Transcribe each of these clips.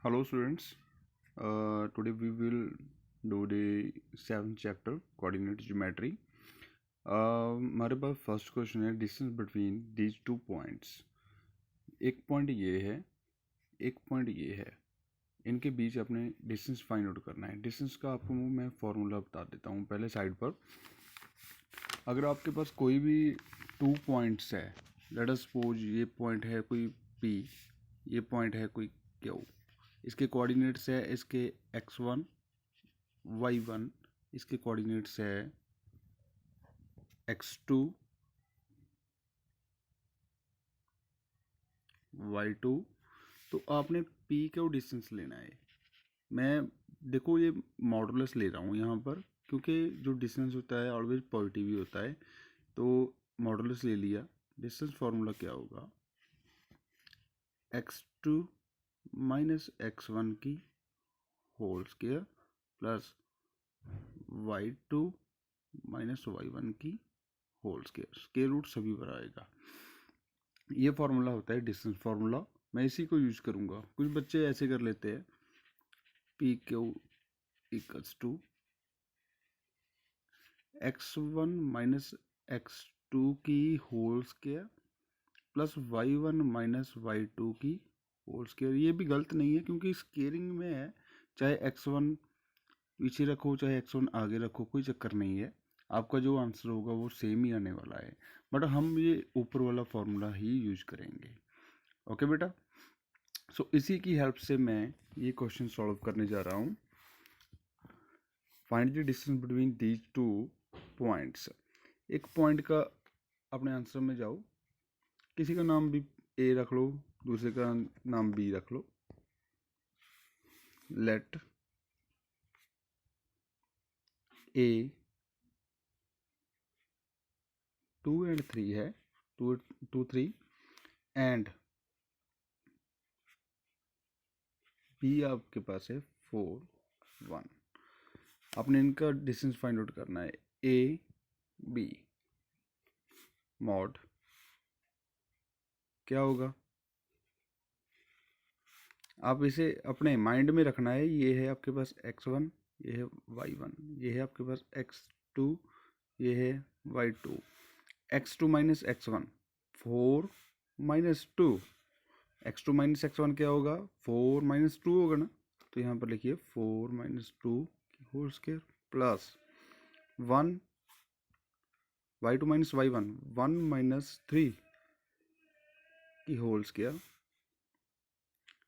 Hello students, today we will do the 7th chapter coordinate geometry. हमारे पास first question है distance between these two points. एक point ये है, एक point ये है, इनके बीच अपने डिस्टेंस फाइंड आउट करना है। डिस्टेंस का आपको मैं फॉर्मूला बता देता हूँ पहले साइड पर। अगर आपके पास कोई भी टू पॉइंट्स है, लेट अस सपोज ये पॉइंट है कोई P, ये पॉइंट है कोई Q, इसके कोऑर्डिनेट्स है इसके x1 y1, इसके कोऑर्डिनेट्स है x2 y2। तो आपने P का डिस्टेंस लेना है। मैं देखो ये मॉडुलस ले रहा हूँ यहाँ पर, क्योंकि जो डिस्टेंस होता है ऑलवेज पॉजिटिव ही होता है। तो मॉडुलस ले लिया। डिस्टेंस फार्मूला क्या होगा, x2 माइनस x1 की whole square plus y2 minus y1 की होल स्क्वायर। स्क्वायर रूट सभी पर आएगा। ये फार्मूला होता है डिस्टेंस फार्मूला। मैं इसी को यूज करूँगा। कुछ बच्चे ऐसे कर लेते हैं, P Q equals to x1 minus x2 की whole square plus y1 minus y2 की होल स्क्वायर। ये भी गलत नहीं है, क्योंकि स्केयरिंग में है, चाहे x1 पीछे रखो चाहे x1 आगे रखो, कोई चक्कर नहीं है। आपका जो आंसर होगा वो सेम ही आने वाला है, बट हम ये ऊपर वाला फॉर्मूला ही यूज करेंगे। ओके बेटा, सो इसी की हेल्प से मैं ये क्वेश्चन सॉल्व करने जा रहा हूँ। Find the distance between these two points. एक पॉइंट का अपने आंसर में जाओ, किसी का नाम भी ए रख लो, दूसरे का नाम बी रख लो। लेट ए 2 and 3 है, 2 3 एंड बी आपके पास है 4 1। आपने इनका डिस्टेंस फाइंड आउट करना है। ए बी मॉड क्या होगा, आप इसे अपने माइंड में रखना है। ये है आपके पास x1, ये है y1, ये है आपके पास x2, ये है y2। x2 minus x1 4 minus 2, x2 minus x1 क्या होगा, 4 माइनस 2 होगा ना। तो यहाँ पर लिखिए 4 माइनस 2 की whole square plus 1 y2 minus y1 1 minus 3 की होल स्क्वायर।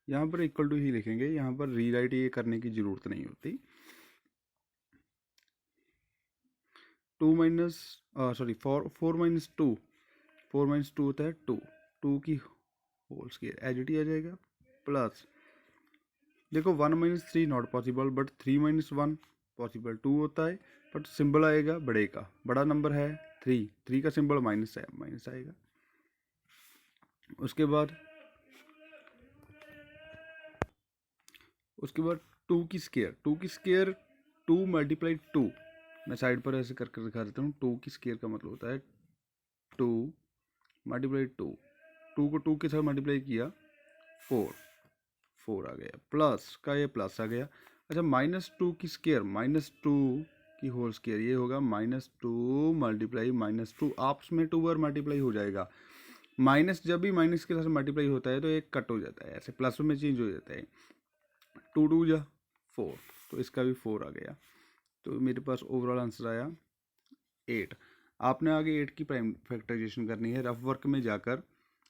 यहाँ पर इक्वल टू ही लिखेंगे, यहाँ पर रीराइट ये करने की जरूरत नहीं होती। 2 माइनस सॉरी 4 माइनस 2, 4 माइनस 2 होता है 2 की होल स्क्वायर एज इट ही आ जाएगा। प्लस देखो 1 minus 3 not possible, but 3 minus 1 possible. 2 होता है बट सिंबल आएगा बड़े का, बड़ा नंबर है 3 का सिंबल माइनस है, माइनस आएगा। उसके बाद 2 की स्क्वायर 2 मल्टीप्लाई 2। मैं साइड पर ऐसे करके दिखा देता हूँ। 2 की स्क्वायर का मतलब होता है 2 मल्टीप्लाई 2 को 2 के साथ मल्टीप्लाई किया 4 आ गया, प्लस का ये प्लस आ गया। अच्छा माइनस 2 की स्क्वायर, माइनस 2 की होल स्क्वायर, ये होगा माइनस 2 मल्टीप्लाई माइनस 2। आपस में 2 बार मल्टीप्लाई हो जाएगा। माइनस जब भी माइनस के साथ मल्टीप्लाई होता है तो एक कट हो जाता है, ऐसे प्लस में चेंज हो जाता है। 2 2 जा 4, तो इसका भी 4 आ गया। तो मेरे पास ओवरऑल आंसर आया 8। आपने आगे 8 की प्राइम फैक्टराइजेशन करनी है। रफ वर्क में जाकर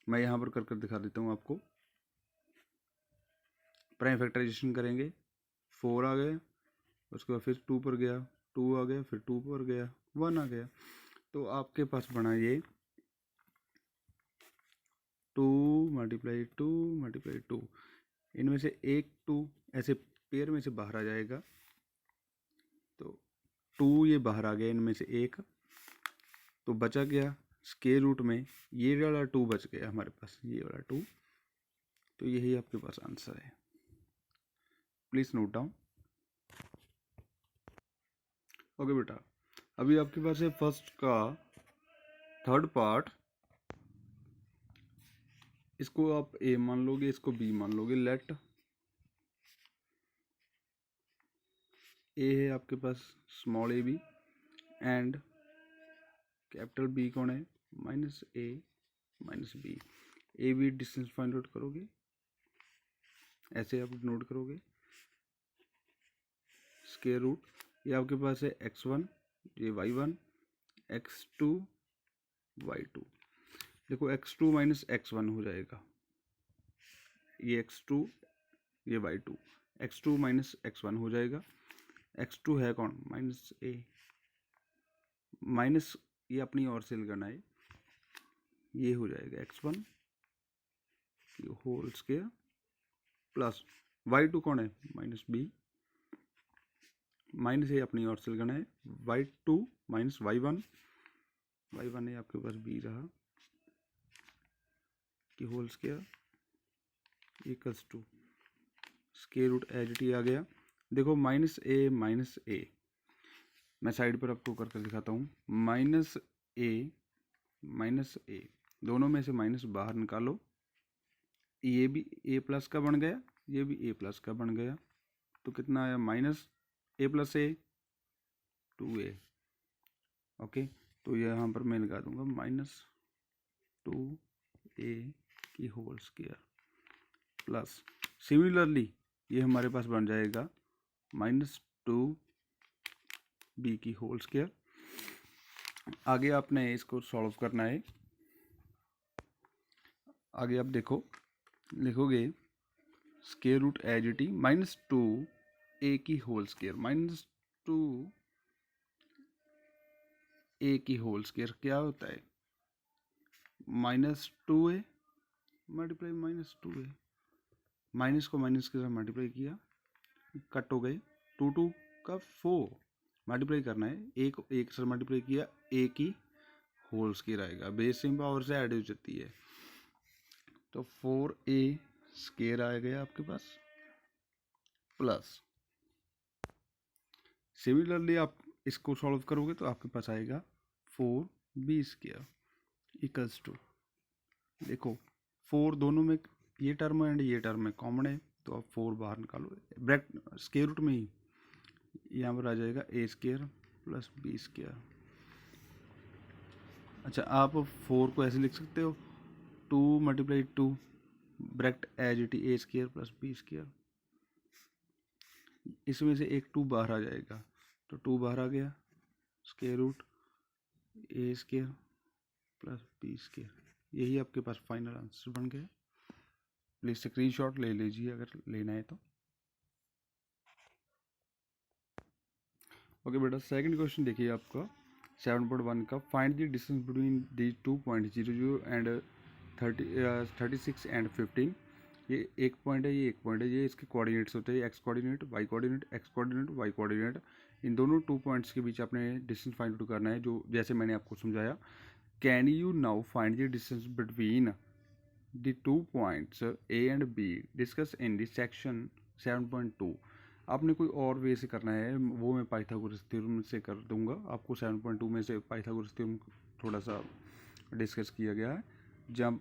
मैं यहाँ पर कर दिखा देता हूँ आपको। प्राइम फैक्टराइजेशन करेंगे, 4 आ गया, उसके बाद फिर 2 पर गया, 2 आ गया, फिर 2 पर गया, 1 आ गया। तो आपके पास बना ये 2 मल्टीप्लाई 2 मल्टीप्लाई 2। इनमें से एक 2 ऐसे पेयर में से बाहर आ जाएगा, तो 2 ये बाहर आ गया इनमें से एक, तो बचा गया स्क्वायर रूट में ये वाला 2 बच गया हमारे पास, ये वाला 2। तो यही आपके पास आंसर है। Please note down. ओके बेटा, अभी आपके पास है फर्स्ट का थर्ड पार्ट। इसको आप ए मान लोगे, इसको बी मान लोगे। लेट ए है आपके पास small A B and capital B कौन है minus A minus B. A B distance find out करोगे, ऐसे आप नोट करोगे स्क्वायर रूट, ये आपके पास है x1, ये y1, x2 y2। देखो x2 माइनस x1 हो जाएगा, ये x2 ये y2, x2 माइनस x1 हो जाएगा। x2 है कौन माइनस ए, माइनस ये अपनी ओर से लगाना है, ये हो जाएगा x1 whole square plus y2 कौन है माइनस बी, माइनस ये अपनी ओर से लगाना है, y2 माइनस y1, y1 है आपके पास बी रहा कि whole square equals to square root as T आ गया। देखो माइनस ए, मैं साइड पर आपको करके दिखाता हूँ, माइनस ए दोनों में से माइनस बाहर निकालो, ये भी ए प्लस का बन गया, ये भी ए प्लस का बन गया, तो कितना आया माइनस ए प्लस ए 2a। ओके, तो यहाँ पर मैं लगा दूंगा माइनस 2a की होल स्क्वायर प्लस सिमिलरली ये हमारे पास बन जाएगा माइनस 2b की होल स्क्वायर। आगे आपने इसको सॉल्व करना है, आगे आप देखो लिखोगे square root as T minus 2a की होल स्क्वायर, माइनस 2a की होल स्क्वायर क्या होता है minus 2a multiply minus 2a, minus को माइनस के साथ मल्टीप्लाई किया, कट हो गए, 2 का 4 मल्टीप्लाई करना है, एक एक से मल्टीप्लाई किया, ए की होल स्क्वायर आएगा, बेस सेम पावर से ऐड हो जाती है, तो 4a स्क्वायर आ गया आपके पास प्लस सिमिलरली आप इसको सॉल्व करोगे तो आपके पास आएगा 4b स्क्वायर इक्वल्स टू, देखो 4 दोनों में ये टर्म एंड ये टर्म में कॉमन है, तो आप 4 बाहर निकालो, ब्रैकेट स्क्वायर रूट में ही यहाँ पर आ जाएगा A square plus B square. अच्छा, आप 4 को ऐसे लिख सकते हो 2 multiply 2 bracket as it A square plus B square, इसमें से एक 2 बाहर आ जाएगा, तो 2 बाहर आ गया, स्क्वायर रूट ए स्क्वायर प्लस बी स्क्वायर, यही आपके पास फाइनल आंसर बन गया। प्लीज स्क्रीनशॉट ले लीजिए अगर लेना है तो। ओके बेटा, सेकंड क्वेश्चन देखिए आपका 7.1 का, find the distance between these 2.00 and 36 and 15। ये एक पॉइंट है, ये एक पॉइंट है, ये इसके कोऑर्डिनेट्स होते हैं, X coordinate, Y coordinate, X coordinate, Y coordinate, इन दोनों 2 पॉइंट्स के बीच आपने डिस्टेंस फाइंड आउट करना है, जो जैसे मैंने आपको समझाया। Can you now find the distance between the 2 points A and be discuss in the section 7.2। आपने कोई और वे से करना है, वो मैं पाइथागोरस थ्योरम से कर दूंगा आपको। 7.2 में से पाइथागोरस थ्योरम थोड़ा सा डिस्कस किया गया है, जब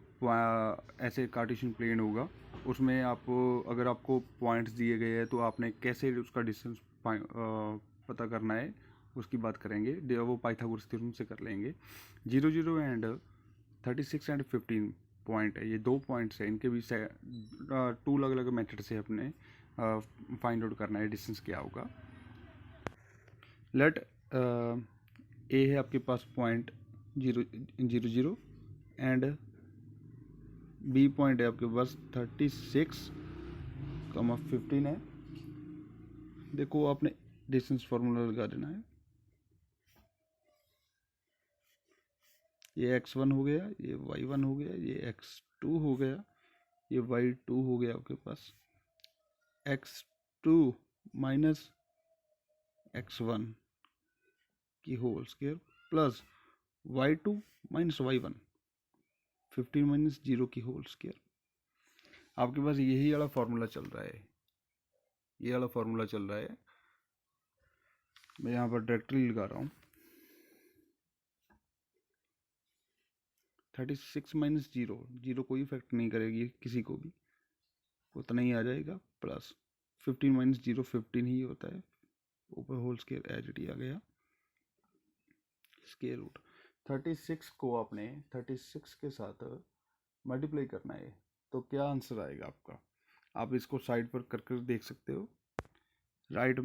ऐसे कार्टेशियन प्लेन होगा उसमें आप अगर आपको पॉइंट्स दिए गए हैं तो आपने कैसे उसका डिस्टेंस पता करना है उसकी बात करेंगे, वो पाइथागोरस थ्योरम से कर लेंगे। 0 एंड 36 एंड 15 पॉइंट है, ये 2 पॉइंट्स है, इनके बीच 2 अलग अलग मेथड से अपने फाइंड आउट करना है डिस्टेंस क्या होगा। लेट ए है आपके पास पॉइंट 0 एंड बी पॉइंट है आपके पास 36,15 है। देखो आपने डिस्टेंस फार्मूला लगा देना है, ये x1 हो गया, ये y1 हो गया, ये x2 हो गया, ये y2 हो गया आपके पास, x2 माइनस x1 की whole square plus y2 minus y1, 15 minus 0 की होल स्क्वायर। आपके पास यही वाला फॉर्मूला चल रहा है, ये वाला फॉर्मूला चल रहा है, मैं यहाँ पर डायरेक्टली लगा रहा हूँ। 36 माइनस 0 कोई इफेक्ट नहीं करेगी किसी को भी, उतना ही आ जाएगा, प्लस 15 माइनस 0 15 ही होता है, ऊपर होल स्क्वायर एज इट ही आ गया, स्क्वायर रूट 36 को आपने 36 के साथ मल्टीप्लाई करना है, तो क्या आंसर आएगा आपका। आप इसको साइड पर कर देख सकते हो, राइट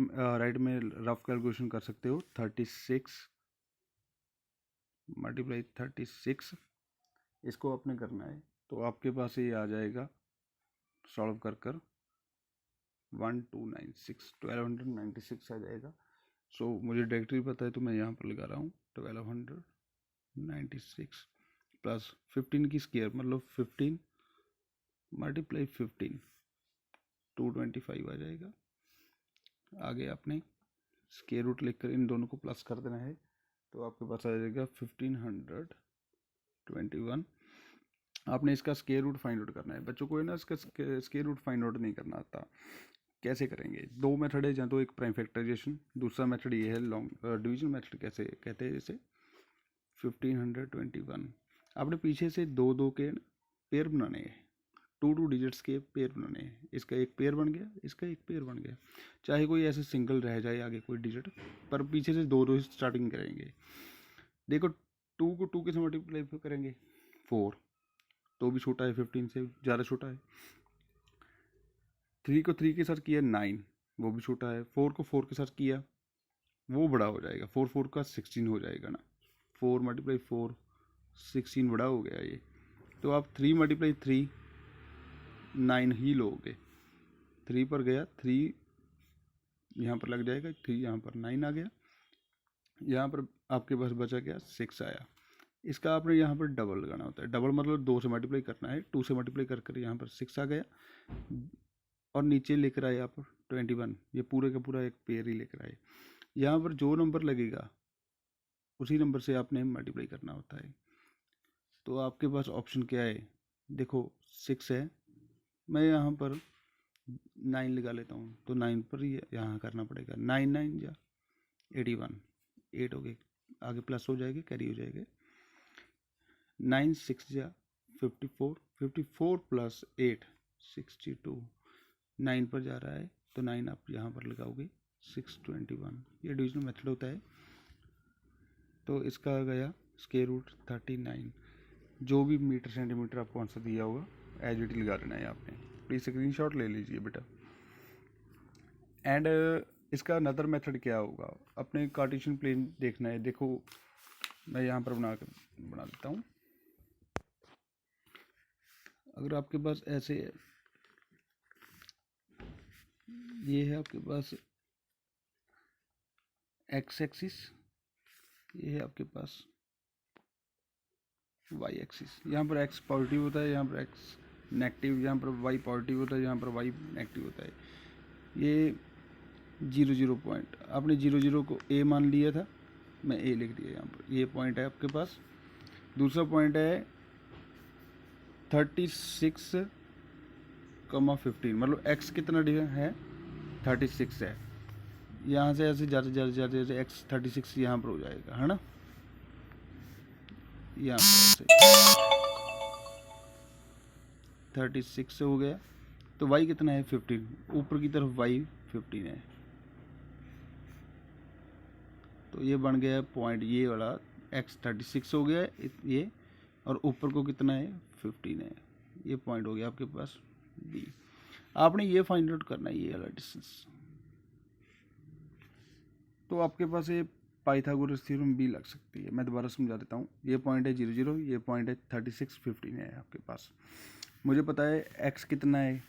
में रफ कैलकुलेशन कर सकते हो। 36 मल्टीप्लाई 36 इसको आपने करना है, तो आपके पास ये आ जाएगा सॉल्व कर 1296 आ जाएगा। सो मुझे डायरेक्टली पता है तो मैं यहाँ पर लगा रहा हूँ 1296 प्लस 15 की स्क्वायर मतलब 15 मल्टीप्लाई 15 225 आ जाएगा। आगे आपने स्क्वायर रूट लिखकर इन दोनों को प्लस कर देना है, तो आपके पास आ जाएगा 1521। आपने इसका स्क्वायर रूट फाइंड आउट करना है। बच्चों को है ना इसका स्क्वायर रूट फाइंड आउट नहीं करना आता। कैसे करेंगे, दो मेथड है, जहाँ तो एक प्राइम फैक्टराइजेशन, दूसरा मेथड ये है लॉन्ग डिवीजन मेथड। कैसे कहते हैं, जैसे 1521 आपने पीछे से दो दो के पेयर बनाने हैं, 2 डिजिट्स के पेयर बनाने हैं। इसका एक पेयर बन गया, इसका एक पेयर बन गया, चाहे कोई ऐसे सिंगल रह जाए आगे कोई डिजिट, पर पीछे से दो दो स्टार्टिंग करेंगे। देखो 2 को 2 के से मल्टीप्लाई करेंगे 4, तो भी छोटा है, 15 से ज़्यादा छोटा है। 3 को 3 के साथ किया 9, वो भी छोटा है। 4 को 4 के साथ किया वो बड़ा हो जाएगा, 4 4 का 16 हो जाएगा ना, 4 मल्टीप्लाई 4 16 बड़ा हो गया ये। तो आप 3 मल्टीप्लाई 3 9 ही लोगे, 3 पर गया 3 यहाँ पर लग जाएगा, 3 यहाँ पर 9 आ गया, यहाँ पर आपके पास बचा गया 6 आया। इसका आपने यहाँ पर डबल लगाना होता है। डबल मतलब 2 से मल्टीप्लाई करना है, 2 से मल्टीप्लाई कर यहाँ पर 6 आ गया, और नीचे लेकर आए आप 21। ये पूरे का पूरा एक पेयर ही लेकर आए। यहाँ पर जो नंबर लगेगा उसी नंबर से आपने मल्टीप्लाई करना होता है। तो आपके पास ऑप्शन क्या है, देखो 6 है, मैं यहाँ पर 9 लगा लेता हूँ, तो 9 पर ही यहाँ करना पड़ेगा। 9 9 जा 81, 8 हो गए, आगे प्लस हो जाएगा, कैरी हो जाएगा। 9 6 जा 54, 54 प्लस 8 62, 9 पर जा रहा है, तो 9 आप यहाँ पर लगाओगे 621। ये डिविजन मेथड होता है। तो इसका आ गया स्क्वायर रूट 39। जो भी मीटर सेंटीमीटर आपको आंसर दिया होगा एज इट लगा लेना है आपने। प्लीज़ स्क्रीनशॉट ले लीजिए बेटा। एंड इसका अनदर मेथड क्या होगा, अपने कार्टेशियन प्लेन देखना है। देखो मैं यहाँ पर बना देता हूँ। अगर आपके पास ऐसे है, ये है आपके पास एक्स एक्सिस, ये है आपके पास वाई एक्सिस। यहाँ पर एक्स पॉजिटिव होता है, यहाँ पर एक्स नेगेटिव, यहाँ पर वाई पॉजिटिव होता है, यहाँ पर वाई नेगेटिव होता है। ये 0 0 पॉइंट, आपने 0 0 को ए मान लिया था, मैं ए लिख दिया यहाँ पर। ये पॉइंट है आपके पास। दूसरा पॉइंट है 36,15, मतलब एक्स कितना है 36 है। यहाँ से ऐसे जाते जाते जाते जाते एक्स 36 यहाँ पर हो जाएगा, है ना, यहाँ पर ऐसे 36 हो गया। तो y कितना है 15, ऊपर की तरफ y 15 है, तो ये बन गया पॉइंट, ये वाला x 36 हो गया ये, और ऊपर को कितना है 15 है, ये पॉइंट हो गया आपके पास B। आपने ये फाइंड आउट करना है, ये वाला डिस्टेंस। तो आपके पास ये पाइथागोरस थ्योरम भी लग सकती है। मैं दोबारा समझा देता हूँ। ये पॉइंट है 0 0, ये पॉइंट है 36 15 है आपके पास। मुझे पता है x कितना है,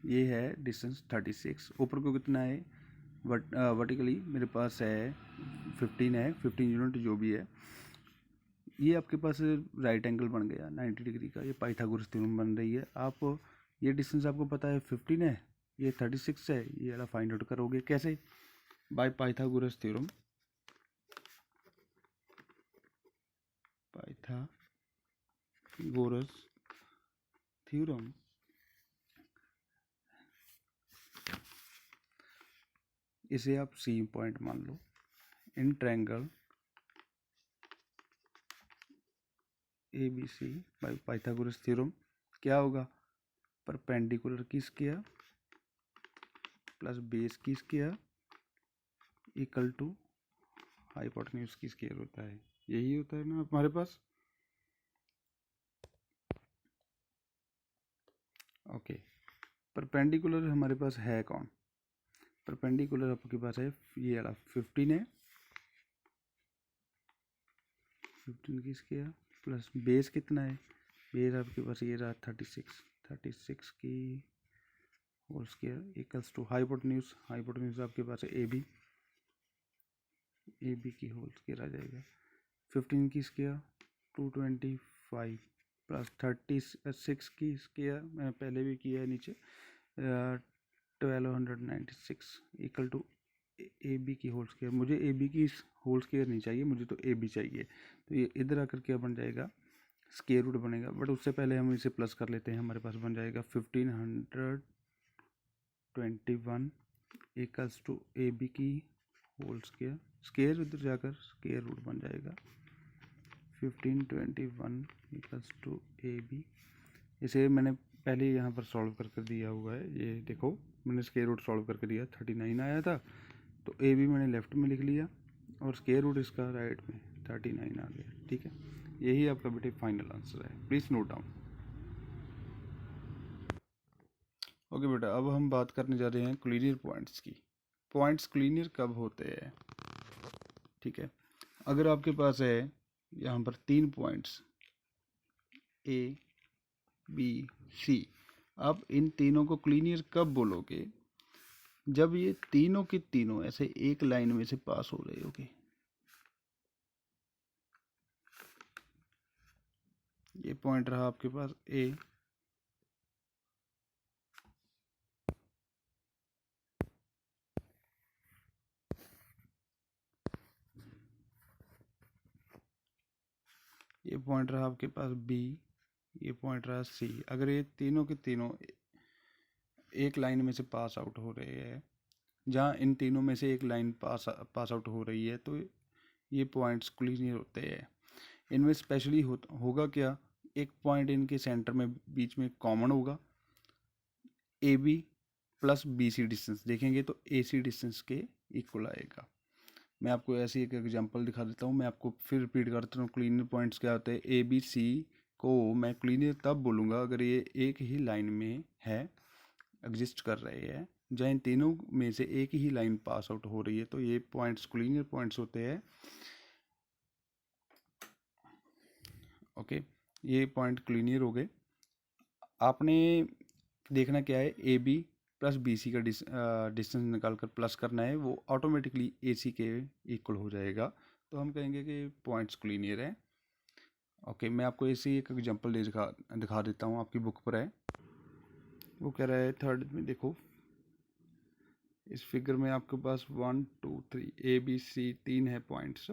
ये है डिस्टेंस 36, ऊपर को कितना है वर्टिकली मेरे पास है 15 है, 15 यूनिट जो भी है। ये आपके पास राइट एंगल बन गया 90 डिग्री का, ये पाइथागोरस थ्योरम बन रही है। आप ये डिस्टेंस आपको पता है 15 है, ये 36 है, ये वाला फाइंड आउट करोगे कैसे, by Pythagoras theorem. Pythagoras theorem इसे आप सी पॉइंट मान लो in triangle ABC by Pythagoras theorem. क्या होगा, परपेंडिकुलर की स्क्वायर प्लस बेस की स्क्वायर इक्वल टू हाइपोटेन्यूज की स्क्वायर होता है। यही होता है ना हमारे पास। ओके, परपेंडिकुलर हमारे पास है कौन? परपेंडिकुलर आपके पास है ये वाला 15 है, 15 की स्क्वायर प्लस बेस कितना है, बेस आपके पास ये रहा 36 की whole square equals to hypotenuse, hypotenuse आपके पास है ए बी की होल स्क्वायर आ जाएगा। 15 की स्क्वायर 225 प्लस 36 की स्क्वायर मैंने पहले भी किया है नीचे 1296 इक्वल टू ए बी की होल स्क्वायर। मुझे ए बी की होल स्क्वायर नहीं चाहिए, मुझे तो ए बी चाहिए। तो ये इधर आकर क्या बन जाएगा, स्क्वायर रूट बनेगा। बट उससे पहले हम इसे प्लस कर लेते हैं। हमारे पास बन जाएगा 1521 इक्वल्स टू ए बी की होल स्क्वायर, स्क्वायर उधर जाकर स्क्वायर रूट बन जाएगा 1521 इक्वल्स टू ए बी। इसे मैंने पहले यहाँ पर सॉल्व करके दिया हुआ है, ये देखो मैंने स्क्वायर रूट सॉल्व करके दिया 39 आया था, तो ए बी मैंने लेफ्ट में लिख लिया और स्क्वायर रूट इसका राइट में 39 आ गया। ठीक है, यही आपका बेटे फाइनल आंसर है, प्लीज़ नोट डाउन। ओके बेटा, अब हम बात करने जा रहे हैं क्लीनियर पॉइंट्स की। पॉइंट्स क्लीनियर कब होते हैं? ठीक है, अगर आपके पास है यहाँ पर 3 पॉइंट्स ए बी सी, आप इन तीनों को क्लीनियर कब बोलोगे? जब ये तीनों के तीनों ऐसे एक लाइन में से पास हो रहे होगे। ये पॉइंट रहा आपके पास ए, ये पॉइंट रहा आपके पास बी, ये पॉइंट रहा सी। अगर ये तीनों के तीनों एक लाइन में से पास आउट हो रहे हैं, जहाँ इन तीनों में से एक लाइन पास आउट हो रही है, तो ये पॉइंट्स क्लीनियर होते हैं। इनमें स्पेशली होगा क्या, एक पॉइंट इनके सेंटर में बीच में कॉमन होगा, A B plus B C distance देखेंगे तो ए सी डिस्टेंस के इक्वल आएगा। मैं आपको ऐसी एक एग्जांपल दिखा देता हूँ, मैं आपको फिर रिपीट करता हूँ। क्लीनियर पॉइंट्स क्या होते हैं? ए बी सी को मैं क्लीनियर तब बोलूँगा अगर ये एक ही लाइन में है, एग्जिस्ट कर रहे हैं, जहाँ इन तीनों में से एक ही लाइन पास आउट हो रही है, तो ये पॉइंट्स क्लीनियर पॉइंट्स होते हैं। ओके, ये पॉइंट क्लीनियर हो गए। आपने देखना क्या है, A B plus B C का डिस्टेंस निकाल कर प्लस करना है, वो ऑटोमेटिकली ए सी के इक्वल हो जाएगा, तो हम कहेंगे कि पॉइंट्स क्लीनियर है। ओके, मैं आपको ऐसे एक एग्जांपल दिखा देता हूँ, आपकी बुक पर है। वो कह रहा है थर्ड में देखो, इस फिगर में आपके पास 1 2 3 ए बी सी 3 है पॉइंट्स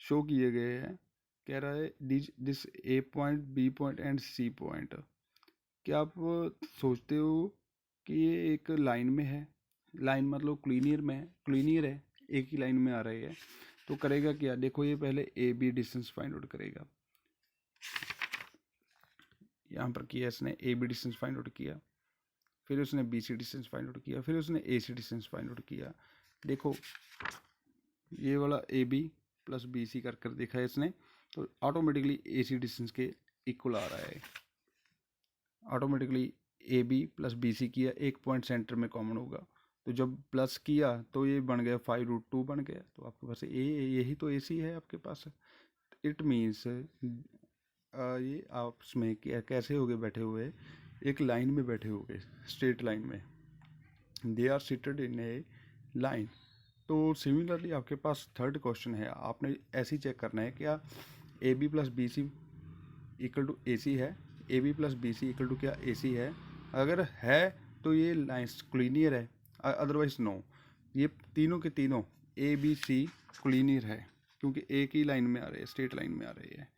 शो किए गए हैं। कह रहा है this A point, B point and C point. क्या आप सोचते हो कि ये एक लाइन में है? लाइन मतलब क्लीनियर में है, क्लीनियर है, एक ही लाइन में आ रही है। तो करेगा क्या, देखो ये पहले A B distance find out करेगा। यहाँ पर किया इसने, A B distance find out किया, फिर उसने B C distance find out किया, फिर उसने A C distance find out किया। देखो ये वाला A B plus B C कर देखा है इसने, तो ऑटोमेटिकली ए सी डिस्टेंस के इक्वल आ रहा है। Automatically A B plus B C किया, एक पॉइंट सेंटर में कॉमन होगा, तो जब प्लस किया तो ये बन गया 5√2 बन गया। तो आपके पास यही तो ए सी है आपके पास। इट मीन्स ये आपस में कैसे हो गए बैठे हुए, एक लाइन में बैठे हुए, स्ट्रेट लाइन में, they are sited in a line. तो सिमिलरली आपके पास थर्ड क्वेश्चन है, आपने ऐसे ही चेक करना है क्या A B plus B C equal to A C है, A B plus B C equal to क्या ए सी है। अगर है तो ये लाइन्स क्लीनियर है, अदरवाइज नो। ये तीनों के तीनों ए बी सी क्लीनियर है, क्योंकि एक ही लाइन में आ रहे हैं, स्ट्रेट लाइन में आ रही है।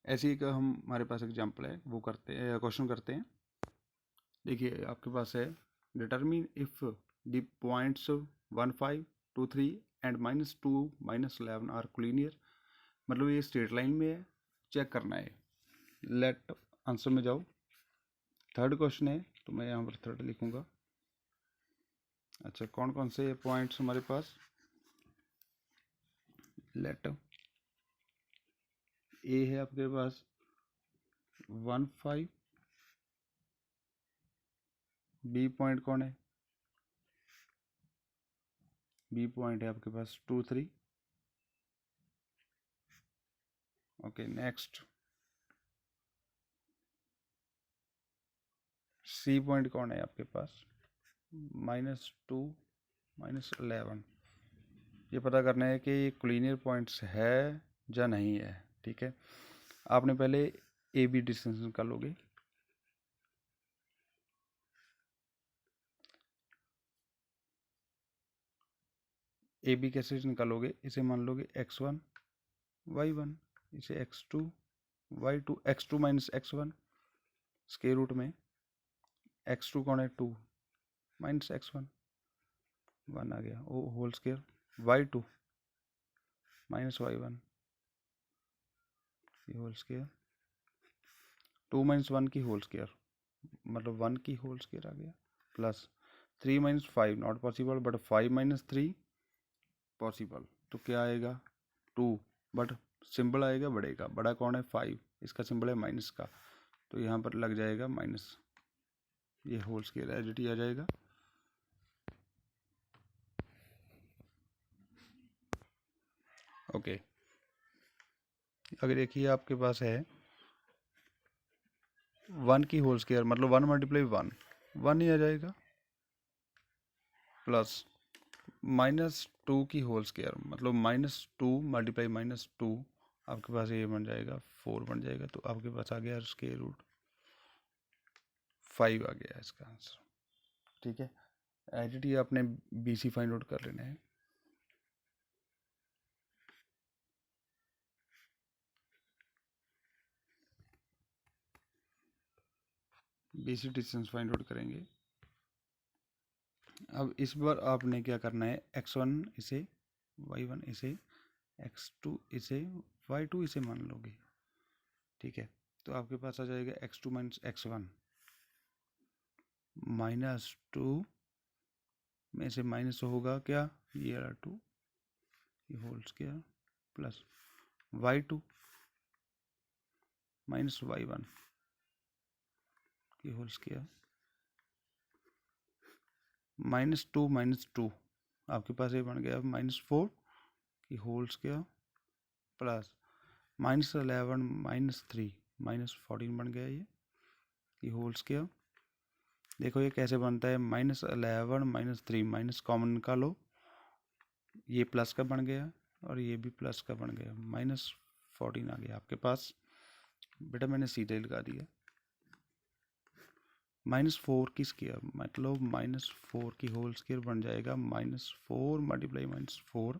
ऐसे ही का हमारे पास एग्जाम्पल है, वो करते हैं, क्वेश्चन करते हैं। देखिए आपके पास है, determine if the points 1 5 2 3 and -2 -11 are collinear. मतलब ये स्ट्रेट लाइन में है, चेक करना है। लेट आंसर में जाओ। थर्ड क्वेश्चन है, तो मैं यहाँ पर थर्ड लिखूँगा। अच्छा, कौन कौन से पॉइंट्स हमारे पास? लेट ए है आपके पास 1 5, बी पॉइंट कौन है, बी पॉइंट है आपके पास 2 3। ओके नेक्स्ट, सी पॉइंट कौन है आपके पास -2 -11। ये पता करना है कि ये कोलिनियर पॉइंट्स है या नहीं है। ठीक है, आपने पहले ए बी डिस्टेंस निकालोगे। ए बी कैसे निकालोगे, इसे मान लोगे x1 y1, इसे x2 y2, x2 minus x1 square root में x2 कौन है 2 माइनस x1 1 आ गया, O whole square y2 minus y1 ये होल स्क्वायर 2 माइनस 1 की होल स्क्वायर मतलब 1 की होल स्क्वायर आ गया, plus 3 minus 5 not possible but 5 minus 3 possible. तो क्या आएगा 2, बट सिंबल आएगा बड़े का, बड़ा कौन है 5, इसका सिंबल है माइनस का, तो यहाँ पर लग जाएगा माइनस, ये whole square as it is आ जाएगा। ओके अगर देखिए आपके पास है 1 की होल स्क्वायर मतलब 1 मल्टीप्लाई 1 1 ही आ जाएगा, प्लस -2 की होल स्क्वायर मतलब -2 मल्टीप्लाई -2 आपके पास ये बन जाएगा 4 बन जाएगा, तो आपके पास आ गया स्क्वायर रूट 5 आ गया इसका आंसर। ठीक है, एज इट इज आपने BC फाइंड आउट कर लेना है। BC डिस्टेंस फाइंड आउट करेंगे। अब इस बार आपने क्या करना है, x1 इसे y1 इसे x2 इसे y2 इसे मान लोगे। ठीक है, तो आपके पास आ जाएगा x2 माइनस x1 -2 में से माइनस होगा क्या, ये वाला 2 ये whole square plus y2 minus y1 की होल स्क्वायर -2 आपके पास ये बन गया -4 की होल स्क्वायर प्लस -11 -3 -14 बन गया ये होल स्क्वायर। देखो ये कैसे बनता है, -11 -3 माइनस कॉमन निकालो, ये प्लस का बन गया और ये भी प्लस का बन गया, -14 आ गया आपके पास। बेटा मैंने सीधे लगा दिया, -4 की स्क्वायर मतलब -4 की होल स्क्वायर बन जाएगा -4 मल्टीप्लाई -4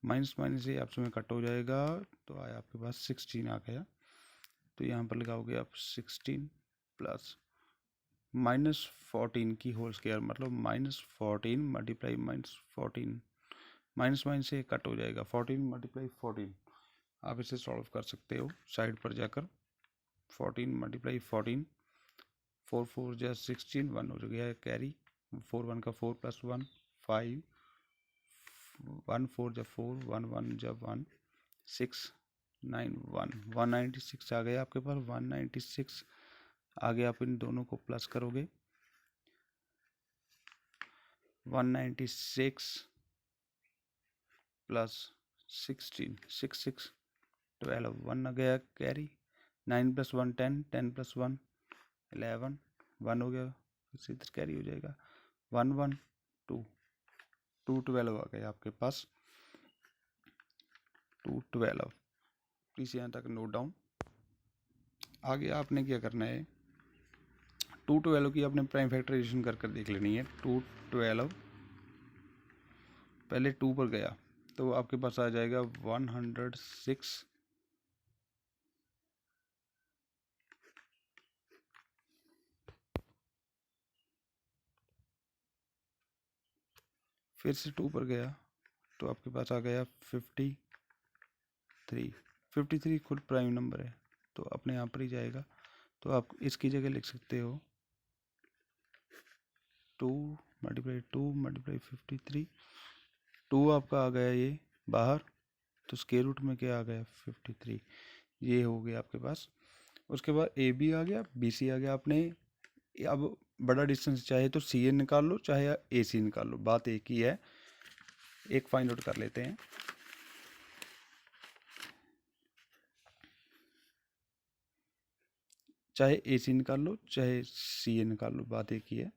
माइनस माइनस ये आपस में कट हो जाएगा, तो आया आपके पास 16 आ गया। तो यहाँ पर लगाओगे आप 16 प्लस -14 की होल स्क्वायर मतलब -14 मल्टीप्लाई -14 माइनस माइनस से कट हो जाएगा, 14 मल्टीप्लाई 14 आप इसे सॉल्व कर सकते हो साइड पर जाकर। 14 मल्टीप्लाई 14 4 4 जा 16 1 हो गया है कैरी, 4 1 का 4 प्लस 1 5 1 4 जा 4 1 1 जा 1 6 9 1 196 आ गया आपके पास। 196 आगे आप इन दोनों को प्लस करोगे, 196 प्लस 16 6 6 12 1 आ गया कैरी, 9 प्लस 1 10 10 प्लस 1 11 1 हो गया, इसी तरह कैरी हो जाएगा 1 1 2 2 12 आ गया आपके पास 2 12। प्लीज़ यहाँ तक नोट डाउन। आगे आपने क्या करना है, 2 12 की आपने प्राइम फैक्टराइजेशन कर देख लेनी है। 2 12 पहले 2 पर गया तो आपके पास आ जाएगा 106 फिर से 2 पर गया तो आपके पास आ गया 53 खुद प्राइम नंबर है तो अपने यहाँ पर ही जाएगा, तो आप इसकी जगह लिख सकते हो 2 मल्टीप्लाई 2 मल्टीप्लाई 53 2 आपका आ गया ये बाहर तो स्क्वायर रूट में क्या आ गया 53, ये हो गया आपके पास। उसके बाद ए बी आ गया, बी सी आ गया। आपने अब बड़ा डिस्टेंस चाहे तो सी ए निकाल लो, चाहे ए सी निकाल लो, बात एक ही है। एक फाइंड आउट कर लेते हैं। चाहे ए सी निकाल लो, चाहे सी ए निकाल लो, बात एक ही है।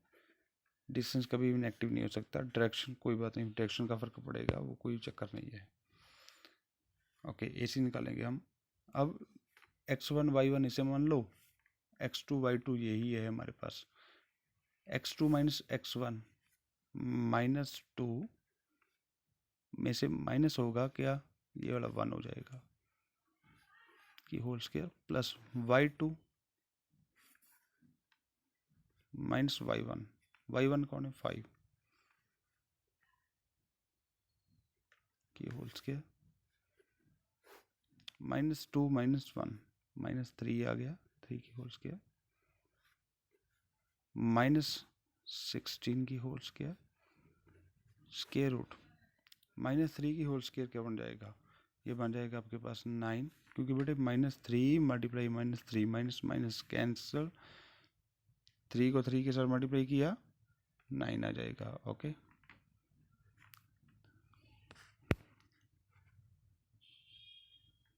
डिस्टेंस कभी भी नेगेटिव नहीं हो सकता। डायरेक्शन कोई बात नहीं, डायरेक्शन का फर्क पड़ेगा, वो कोई चक्कर नहीं है। ओके, ए सी निकालेंगे हम। अब x1 y1 इसे मान लो, x2 y2 यही है हमारे पास। x2 माइनस x1 माइनस 2 में से माइनस होगा क्या, ये वाला 1 हो जाएगा कि whole square, plus y2 minus y1, y1 कौन है 5 की whole square, minus 2 minus 1 minus 3 आ गया, 3 की होल स्क्वायर, माइनस 16 की whole square, square root minus 3 की होल स्क्वायर क्या बन जाएगा, ये बन जाएगा आपके पास 9, क्योंकि बेटे minus 3 multiply minus 3, minus minus cancel, 3 को 3 के साथ मल्टीप्लाई किया 9 आ जाएगा। ओके,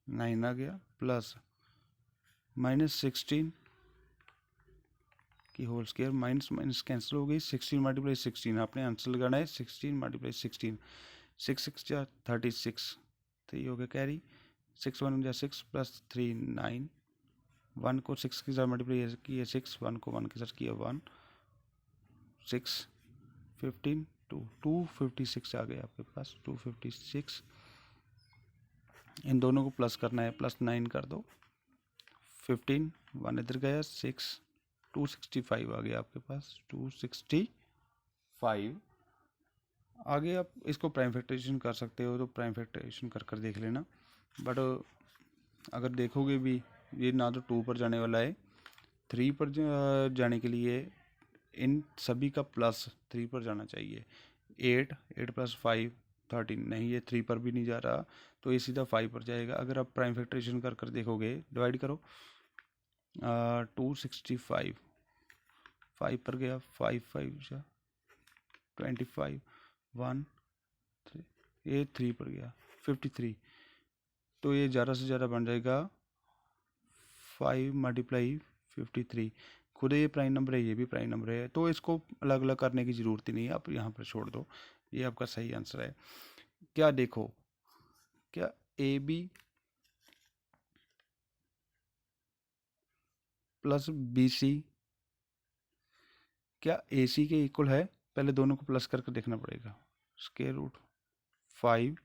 9 आ गया, प्लस माइनस 16 की whole square, minus minus cancel हो गई, 16 मल्टीप्लाई 16, आपने आंसर लगाना है 16 मल्टीप्लाई 16, 6 6 जा 36, 3 हो गया कैरी, 6 1 जा 6 प्लस 3 9, 1 को 6 के साथ मल्टीप्लाई किया 6, 1 को 1 के साथ किया 1, 6 15 2 256 आ गया आपके पास, 256। इन दोनों को प्लस करना है, प्लस 9 कर दो, 15 1 इधर गया 6, 265 आ गया आपके पास, 265। आगे आप इसको प्राइम फैक्टराइजेशन कर सकते हो, तो प्राइम फैक्टराइजेशन कर कर देख लेना। बट अगर देखोगे भी, ये ना तो 2 पर जाने वाला है, 3 पर जाने के लिए इन सभी का प्लस 3 पर जाना चाहिए। 8 प्लस 5 13, नहीं ये 3 पर भी नहीं जा रहा, तो ये सीधा 5 पर जाएगा। अगर आप प्राइम फैक्टराइजेशन कर कर देखोगे, डिवाइड करो, 265 5 पर गया, 5 5 25 1 3, ये 3 पर गया 53, तो ये ज़्यादा से ज़्यादा बन जाएगा 5 मल्टीप्लाई 53। खुद ये प्राइम नंबर है, ये भी प्राइम नंबर है, तो इसको अलग अलग करने की ज़रूरत ही नहीं है, आप यहाँ पर छोड़ दो, ये आपका सही आंसर है। क्या देखो, क्या A B plus B C क्या ए सी के इक्वल है, पहले दोनों को प्लस करके देखना पड़ेगा। स्क्वायर रूट 5,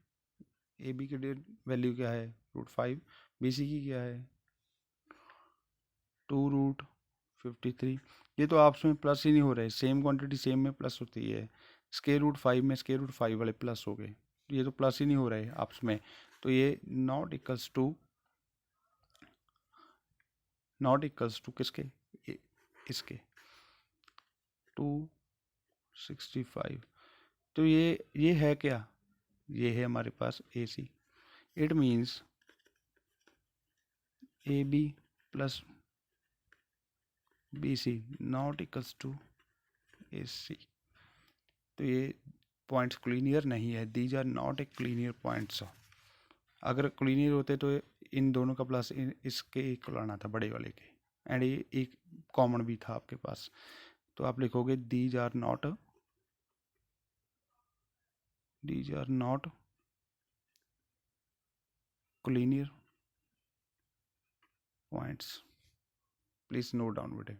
ए बी की वैल्यू क्या है √5, बी सी की क्या है 2√53। ये तो आपस में प्लस ही नहीं हो रहे, सेम क्वांटिटी सेम में प्लस होती है। स्क्वायर रूट 5 में स्क्वायर रूट 5 वाले प्लस हो गए, ये तो प्लस ही नहीं हो रहे आपस में, तो ये नॉट इक्वल्स टू किसके, इसके 265। तो ये है क्या, ये है हमारे पास A C. It means A B plus B C not equals to A C. तो ये पॉइंट्स क्लीनियर नहीं है, these are not a collinear points. अगर क्लीनियर होते तो इन दोनों का प्लस इसके इक्वल आना था, बड़े वाले के, एंड ये एक कॉमन भी था आपके पास, तो आप लिखोगे these are not collinear points. Please note down बेटे।